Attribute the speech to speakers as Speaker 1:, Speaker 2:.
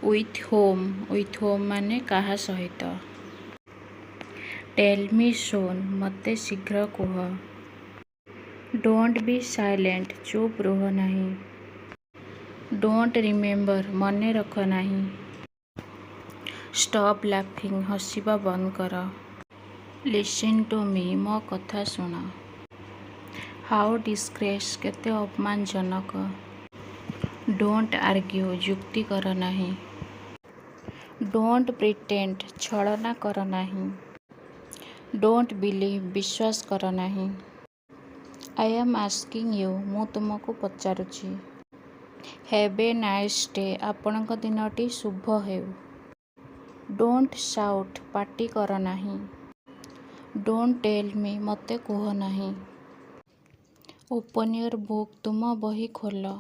Speaker 1: With home ମାନେ କାହା ସହିତ। ଟେଲ୍ ମି ସୁନ୍ ମୋତେ ଶୀଘ୍ର କୁହ। ଡୋଣ୍ଟ ବି ସାଇଲେଣ୍ଟ ଚୁପ୍ ରୁହ ନାହିଁ। ଡୋଣ୍ଟ ରିମେମ୍ବର ମନେ ରଖ ନାହିଁ। ଷ୍ଟପ୍ ଲାଫିଂ ହସିବା ବନ୍ଦ କର। ଲିସନ୍ ଟୁ ମି ମୋ କଥା ଶୁଣ। ହାଉ ଡିସ୍ଗ୍ରେସ୍ କେତେ ଅପମାନଜନକ। ଡୋଣ୍ଟ ଆର୍ଗ୍ୟୁ ଯୁକ୍ତି କର ନାହିଁ। ଡୋଣ୍ଟ ପ୍ରିଟେଣ୍ଡ ଛଳନା କର ନାହିଁ। ଡୋଣ୍ଟ ବିଲିଭ୍ ବିଶ୍ୱାସ କର ନାହିଁ। ଆଇ ଆମ୍ ଆସ୍କିଂ ୟୁ ମୁଁ ତୁମକୁ ପଚାରୁଛି। ହ୍ୟାଭ୍ ଏ ନାଇସ୍ ଡେ ଆପଣଙ୍କ ଦିନଟି ଶୁଭ ହେଉ। ଡୋଣ୍ଟ ସାଉଟ୍ ପାଟି କର ନାହିଁ। ଡୋଣ୍ଟ ଟେଲ୍ ମି ମୋତେ କୁହ ନାହିଁ। ଓପନ୍ ୟୋର୍ ବୁକ୍ ତୁମ ବହି ଖୋଲ।